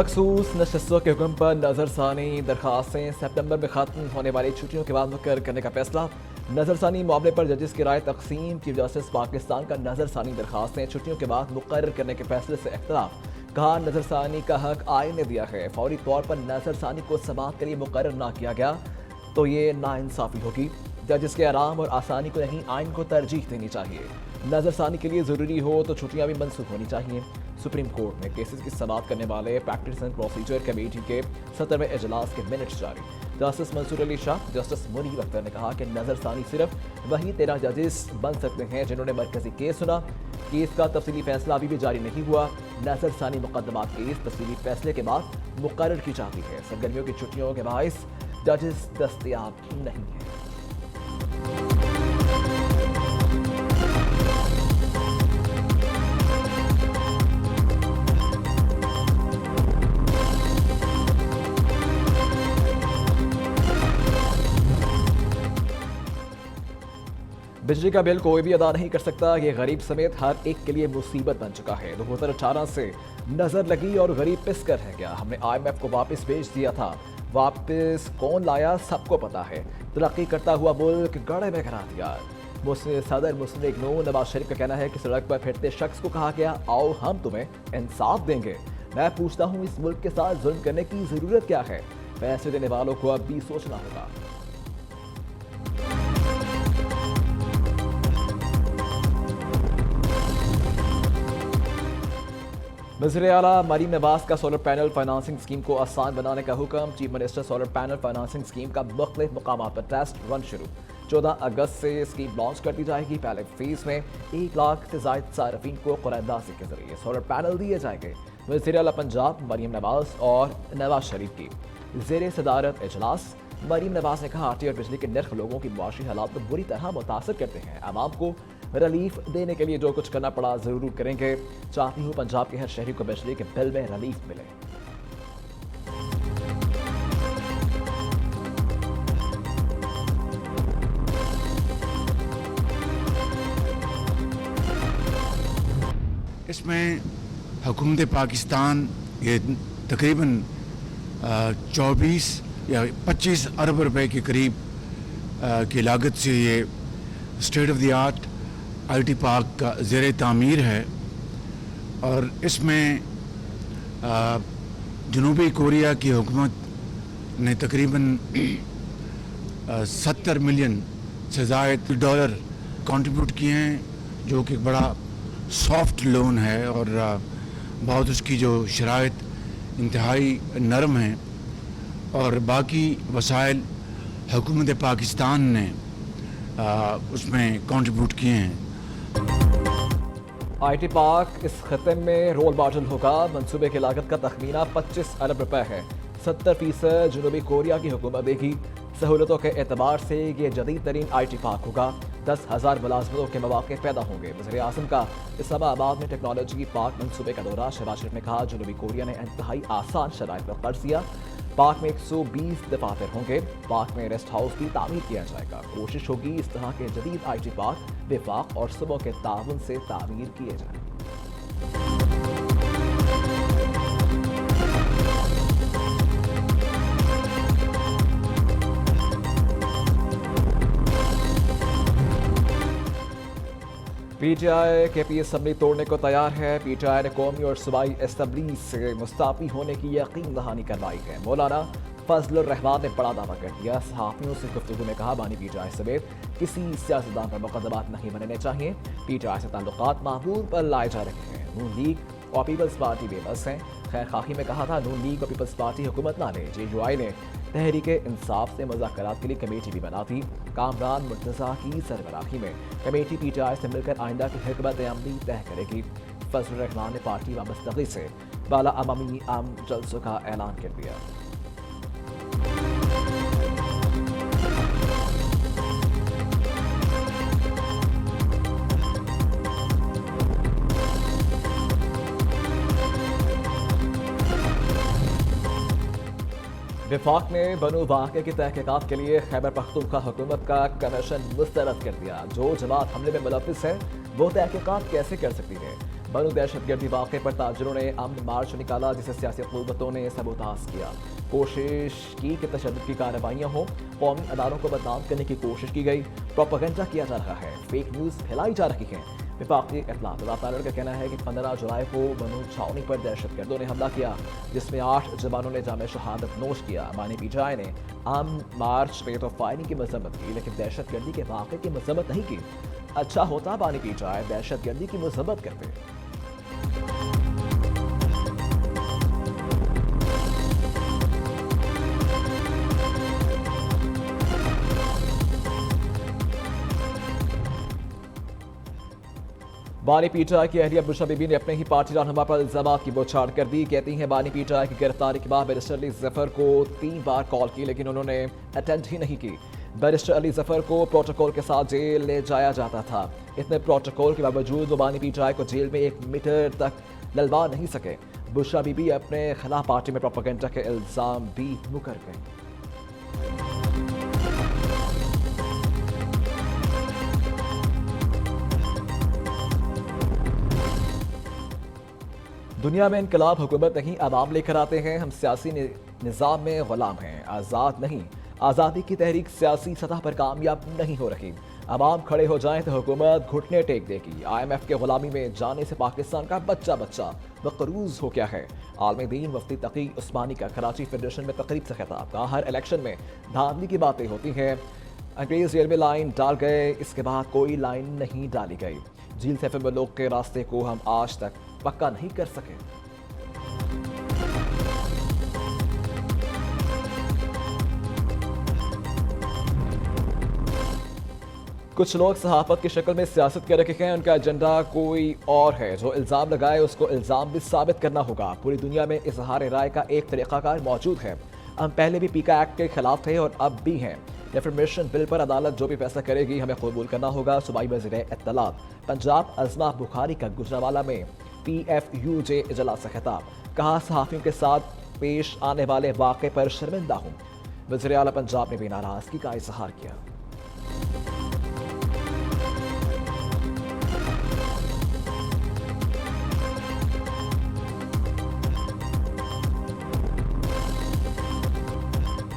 मखसूस नशस्तों के हुक्म पर नज़रसानी दरखास्तें सितंबर में खत्म होने वाली छुट्टियों के बाद मुकर करने का फैसला। नज़रसानी मामले पर जजिस की राय तकसीम। चीफ जस्टिस पाकिस्तान का नज़रसानी दरखास्तें छुट्टियों के बाद मुकर करने के फैसले से इख्तलाफ। कहा नज़रसानी का हक आइन ने दिया है, फौरी तौर पर नज़रसानी को समाअत के लिए मुकर्रर ना किया गया तो ये नाइंसाफ़ी होगी। जजिस के आराम और आसानी को नहीं, आइन को तरजीह देनी चाहिए। नज़रसानी के लिए ज़रूरी हो तो छुट्टियाँ भी मनसूख होनी चाहिए। सुप्रीम कोर्ट में केसेस की समाअत करने वाले प्रैक्टिस एंड प्रोसीजर कमेटी के 17वें इजलास के मिनट्स जारी। जस्टिस मंसूर अली शाह, जस्टिस मुनीर अख्तर ने कहा कि नज़रसानी सिर्फ वही 13 जजेस बन सकते हैं जिन्होंने मरकजी केस सुना। केस का तफसीली फैसला अभी भी जारी नहीं हुआ। नज़रसानी मुकदमात केस तफसीली फैसले के बाद मुकर्रर की जाती है। सरगर्मियों की छुट्टियों के बाइस जजेस दस्तयाब नहीं है। बिजली का बिल कोई भी अदा नहीं कर सकता, ये गरीब समेत हर एक के लिए मुसीबत बन चुका है। 2018 से नजर लगी और गरीब पिस कर रह गया। हमने IMF को वापस भेज दिया था, वापस कौन लाया सबको पता है। तरक्की करता हुआ मुल्क गड़े में करा दिया। सदर मुस्लिम लीग नून नवाज शरीफ का कहना है कि सड़क पर फिरते शख्स को कहा गया आओ हम तुम्हें इंसाफ देंगे। मैं पूछता हूँ इस मुल्क के साथ जुल्म करने की जरूरत क्या है? फैसले देने वालों को अब भी सोचना होगा। वज़ीर आला मरीम नवाज का सोलर पैनल फाइनेंसिंग स्कीम को आसान बनाने का हुक्म। Chief minister solar panel financing scheme का मुख्तलिफ मुकामात पर टेस्ट रन शुरू। 14 अगस्त से स्कीम लॉन्च कर दी जाएगी। पहले फेज में 1 लाख से ज़ायद सार्फिन को कुरानंदाजी के जरिए सोलर पैनल दिए जाएंगे। वज़ीर आला पंजाब मरीम नवाज और नवाज शरीफ की ज़ेर सदारत इजलास। मरीम नवाज ने कहा आटे और बिजली के नर्ख लोगों की मुआशी हालात को बुरी तरह मुतासर करते हैं। आवाम को रिलीफ देने के लिए जो कुछ करना पड़ा जरूर करेंगे। चाहती हूँ पंजाब के हर शहरी को बिजली के बिल में रिलीफ मिले। इसमें हुकूमत पाकिस्तान ये तकरीबन 24 या 25 अरब रुपए के करीब की लागत से ये state of the art IT park का ज़ेर तामीर है। और इसमें जनूबी कोरिया की हुकूमत ने तकरीबन 70 मिलियन से ज़ायद डॉलर कंट्रीब्यूट किए हैं, जो कि बड़ा सॉफ्ट लोन है और बहुत उसकी जो शराइत इंतहाई नरम है। और बाकी वसाइल हुकूमत पाकिस्तान ने उसमें कंट्रीब्यूट किए हैं। IT पार्क इस खत्े में रोल मॉडल होगा। मंसूबे की लागत का तखमीना 25 अरब रुपए है। 70% जनूबी कोरिया की हुकूमत देगी। सहूलतों के एतबार से ये जदीद तरीन IT पार्क होगा। 10,000 मुलाजमतों के मौके पैदा होंगे। वज़ीर आज़म का इस्लामाबाद में टेक्नोलॉजी पार्क मंसूबे का दौरा। शहबाज शरीफ ने कहा जनूबी कोरिया ने इंतहाई आसान शराइत पर कर्ज दिया। पार्क में 120 दफातर होंगे। पार्क में रेस्ट हाउस भी तामीर किया जाएगा। कोशिश होगी इस तरह के जदीद IT पार्क विफाक और सुबह के ताउन से तामीर किए जाए। PTI के असम्बली तोड़ने को तैयार है। PTI ने कौमी और सूबाई असम्बली से मुस्ताफी होने की यकीन दहानी करवाई है। मौलाना फजलुर रहमान ने बड़ा दावा कर दिया। सहाफियों से गुफ्तगू में कहा बानी PTI समेत किसी सियासतदान पर मुकदमात नहीं बनने चाहिए। PTI से ताल्लुकात मामूल पर लाए जा रहे हैं। नून लीग और पीपल्स पार्टी बेबस हैं। खैर खाकी में कहा था नून लीग और पीपल्स पार्टी हुकूमत ना ले। JUI ने तहरीक इंसाफ से मुज़ाकरात के लिए कमेटी भी बना थी। कामरान मुर्तज़ा की सरबराही में कमेटी PTI से मिलकर आइंदा की हिकमत अमली तय करेगी। फजलुर रहमान ने पार्टी वाबस्तगी से बाला अवामी आम जलसों का ऐलान कर दिया। विफाक ने बनु वाक़े की तहकीकात के लिए खैबर पख्तूनख्वा हुकूमत का कमीशन मुस्तरद कर दिया। जो जमात हमले में मुलव्विस है वो तहकीकात कैसे कर सकती है? बनु दहशतगर्दी वाक़े पर ताजरों ने अमन मार्च निकाला, जिसे सियासी क़ुव्वतों ने सबूताज किया। कोशिश की कि तशद्दुद की कार्रवाइयाँ हों, कौमी अदारों को बदनाम करने की कोशिश की गई, प्रोपेगेंडा किया जा रहा है, फेक न्यूज़ फैलाई जा रही है। विफाकी इत्तलात का कहना है कि 15 जुलाई को बनु छावनी पर दहशतगर्दों ने हमला किया, जिसमें 8 जवानों ने जाम शहादत नोश किया। बानी पीटीआई ने अमन मार्च पे तो फायरिंग की मजम्मत की, लेकिन दहशतगर्दी के वाक़े की मजम्मत नहीं की। अच्छा होता बानी पीटीआई दहशतगर्दी की मजम्मत करते। बानी पीटीआई की अहलिया बुशरा बीबी ने अपने ही पार्टी रहनुमा पर इल्जाम की बौछार कर दी। कहती हैं बानी पीटीआई की गिरफ्तारी के बाद बैरिस्टर अली जफर को 3 बार कॉल की, लेकिन उन्होंने अटेंड ही नहीं की। बैरिस्टर अली जफर को प्रोटोकॉल के साथ जेल ले जाया जाता था। इतने प्रोटोकॉल के बावजूद वो बानी पीटीआई को जेल में 1 मीटर तक ललवा नहीं सके। बुशरा बीबी अपने खिलाफ पार्टी में प्रोपेगेंडा के इल्जाम भी मुकर गए। दुनिया में इनकलाब हुकूमत नहीं, अवाम लेकर आते हैं। हम सियासी निज़ाम में गुलाम हैं, आज़ाद नहीं। आज़ादी की तहरीक सियासी सतह पर कामयाब नहीं हो रही। अवाम खड़े हो जाएं तो हुकूमत घुटने टेक देगी। IMF के गुलामी में जाने से पाकिस्तान का बच्चा मकरूज हो गया है। आलमी दीन मुफ्ती तकी उस्मानी का कराची फेडरेशन में तकरीब से खिताब का, हर इलेक्शन में धांधली की बातें होती हैं। अंग्रेज जेल में लाइन डाल गए, इसके बाद कोई लाइन नहीं डाली गई। झील से फिर लोग के रास्ते को हम आज तक पक्का नहीं कर सके। कुछ लोग सहाफत की शक्ल में सियासत कर रखे हैं, उनका एजेंडा कोई और है। जो इल्जाम लगाए उसको इल्जाम भी साबित करना होगा। पूरी दुनिया में इजहार राय का एक तरीकाकार मौजूद है। हम पहले भी पीका एक्ट के खिलाफ थे और अब भी हैं। डिफेमेशन बिल पर अदालत जो भी फैसला करेगी हमें कबूल करना होगा। सूबाई वज़ीर इत्तलात पंजाब अज़मा बुखारी का गुजरावाला में PFUJ इजलास से खिताब, कहा सहाफ़ियों के साथ पेश आने वाले वाक़े पर शर्मिंदा हूँ। वज़ीर आला पंजाब ने भी नाराज़गी का इजहार किया।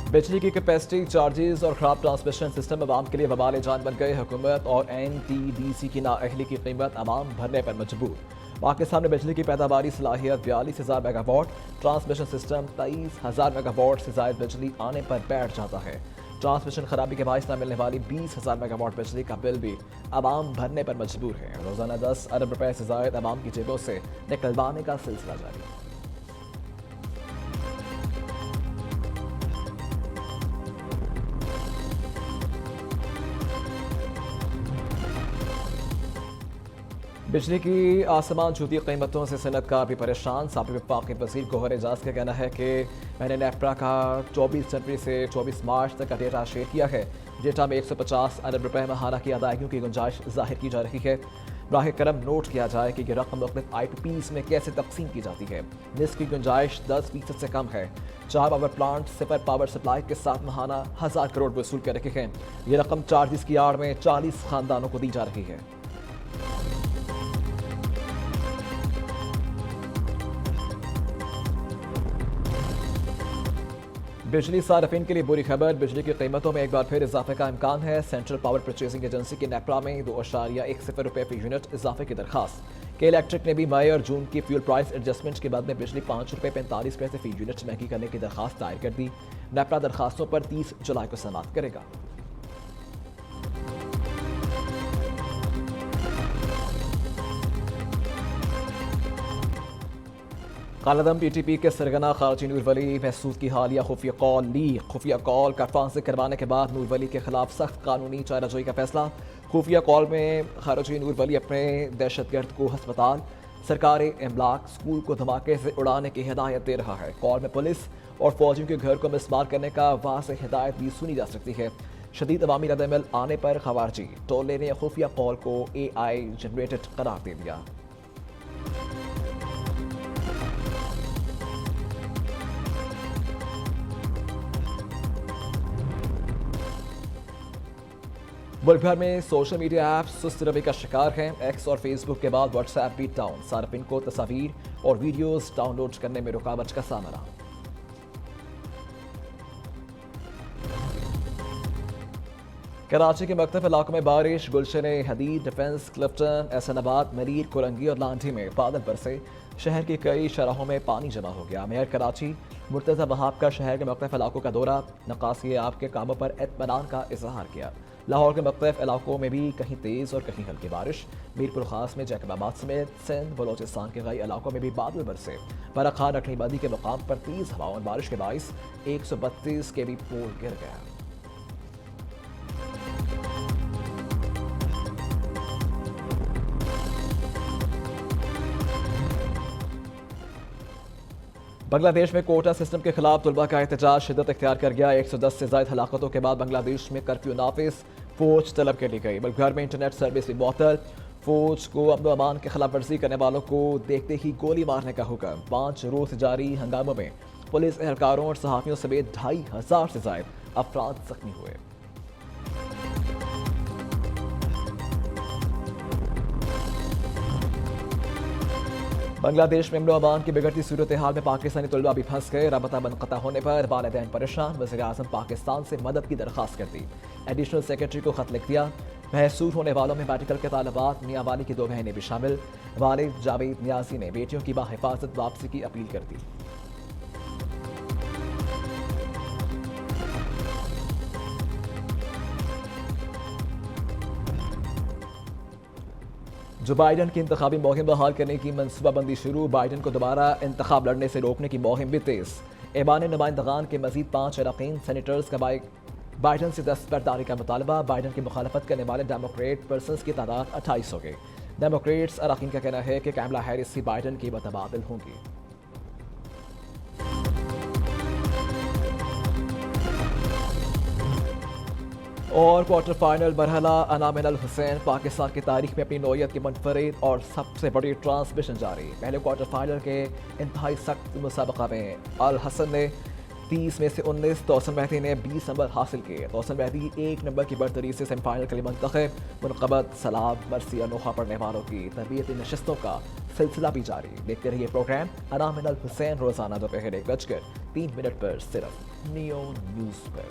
बिजली की कैपेसिटी चार्जेस और खराब ट्रांसमिशन सिस्टम अवाम के लिए वबाल जान बन गए। हुकूमत और NTDC की नाअहली की कीमत अवाम भरने पर मजबूर। पाकिस्तान में बिजली की पैदावारी सलाहियत 42,000 मेगावाट, ट्रांसमिशन सिस्टम 23,000 मेगावाट से ज़ायद बिजली आने पर बैठ जाता है। ट्रांसमिशन खराबी के बायस न मिलने वाली 20,000 मेगावाट बिजली का बिल भी अवाम भरने पर मजबूर है। रोजाना 10 अरब रुपए से ज़ायद अवाम की जेबों से निकलवाने का सिलसिला जारी। बिजली की आसमान छूती कीमतों से सनतकार भी परेशान। साबिक़ वफाकी वज़ीर गौहर एजाज का कहना है कि मैंने नेफ्रा का 24 जनवरी से 24 मार्च तक का डेटा शेयर किया है। डेटा में 150 अरब रुपए माहाना की अदायगियों की गुंजाइश जाहिर की जा रही है। राह करम नोट किया जाए कि यह रकम मुख्तलिफ IPPs में कैसे तकसीम की जाती है। निस्फ की गुंजाइश 10% से कम है। 4 पावर प्लांट सिफर पावर सप्लाई के साथ माहाना 1000 करोड़ वसूल कर रखे हैं। ये रकम चार्जिस की आड़ में 40 खानदानों को दी जा रही है। बिजली सार्फिन के लिए बुरी खबर, बिजली की कीमतों में एक बार फिर इजाफे का इम्कान है। सेंट्रल पावर परचेसिंग एजेंसी की नेप्रा में 2.10 रुपये फी यूनिट इजाफे की दरखास्त। के इलेक्ट्रिक ने भी मई और जून की फ्यूल प्राइस एडजस्टमेंट के बाद में बिजली 5 रुपये 45 पैसे फी यूनिट महंगी करने की दरखास्त दायर कर दी। नेप्रा दरखास्तों पर 30 जुलाई को समाअत करेगा। कालादम PTP के सरगना खारजी नूर वली महसूद की हालिया खुफिया कॉल लीक। खुफिया कॉल करफान से करवाने के बाद नूर वली के खिलाफ सख्त कानूनी चाराजोई का फैसला। खुफिया कॉल में खारजी नूर वली अपने दहशतगर्द को अस्पताल, सरकारी इमलाक, स्कूल को धमाके से उड़ाने की हिदायत दे रहा है। कॉल में पुलिस और फौजियों के घर को मिसमार करने का वाज़ेह हिदायत भी सुनी जा सकती है। शदीद अवामी रद्द-ए-अमल आने पर खवारजी टोले ने खुफिया कॉल को AI जनरेटेड करार दे दिया। मुल्क भर में सोशल मीडिया ऐप सुस्त रवि का शिकार हैं। एक्स और फेसबुक के बाद व्हाट्सएप भी डाउन। सार्फिन को तस्वीर और वीडियोस डाउनलोड करने में रुकावट का सामना। कराची के मुख्तलिफ इलाकों में बारिश। गुलशन हदीद, डिफेंस, क्लिफ्टन, एहसनाबाद, मरीर, कोलंगी और लांठी में बादल बरसे। शहर की कई शराहों में पानी जमा हो गया। मेयर कराची मुर्तज़ा वहाब का शहर के मुख्तलिफ इलाकों का दौरा। नक्कासी आपके कामों पर इत्मीनान का इजहार किया। लाहौर के मुख्तलिफ इलाकों में भी कहीं तेज़ और कहीं हल्की बारिश। मीरपुर खास में जैकबाबाद समेत सिंध बलोचिस्तान के कई इलाकों में भी बादल बरसे। बरा खान रखनी बंदी के मुकाम पर तेज़ हवाओं और बारिश के बाइस 132 के भी पोल गिर गया। बांग्लादेश में कोटा सिस्टम के खिलाफ तुलबा का एहतजाज शिद्दत इख्तियार कर गया। 110 से ज्यादा हलाकतों के बाद बांग्लादेश में कर्फ्यू नाफिज। फौज तलब कर ली गई। मुल्क भर में इंटरनेट सर्विस भी मुअत्तल। फौज को अमन अमान की खिलाफ वर्जी करने वालों को देखते ही गोली मारने का हुक्म। 5 रोज से जारी हंगामों में पुलिस एहलकारों और सहाफियों समेत 2500 से ज्यादा अफराद जख्मी हुए। बांग्लादेश में अमन अमान की बिगड़ती सूरत हाल में पाकिस्तानी तलबा भी फंस गए। राबता मुनक़ता होने पर वालिदैन परेशान। वज़ीर आज़म पाकिस्तान से मदद की दरख्वास्त कर दी। एडिशनल सेक्रेटरी को खत लिख दिया। महसूर होने वालों में मेडिकल के तालिबात मियां वाली की 2 बहनें भी शामिल। वालिद जावेद नियाजी ने बेटियों की बाहिफाजत वापसी की अपील कर दी। जो बाइडन की इंतखाबी मुहिम बहाल करने की मनसूबाबंदी शुरू। बाइडन को दोबारा इंतखाब लड़ने से रोकने की मुहिम भी तेज। ऐवान नुमाइंदगान के मजीद 5 अरकान सेनेटर्स का बाइडन से दस्तबरदारी का मुतालबा। बाइडन की मुखालफत करने वाले डेमोक्रेट पर्सनस की तादाद 28 हो गई। डेमोक्रेट्स अरकान का कहना है कि कैमला हैरिस ही बाइडन की मुतबादिल होंगी। और क्वार्टर फाइनल मरहला अना मिनल हुसैन। पाकिस्तान की तारीख में अपनी नौयत की मुनफरिद और सबसे बड़ी ट्रांसमिशन जारी। पहले क्वार्टर फाइनल के इंतहाई सख्त मुसाबका में अल हसन ने 30 में से 19, तोसन मेहदी ने 20 नंबर हासिल किए। तोसन मेहदी 1 नंबर की बढ़तरी से सेमीफाइनल के लिए मुंतखब। मुनक़बत सलाब मरसी अनोखा पढ़ने वालों की तरबियती नशिस्तों का सिलसिला भी जारी। देखते रहिए प्रोग्राम अना मिनल हुसैन रोजाना दोपहर 1:03 पर सिर्फ नियो न्यूज़ पर।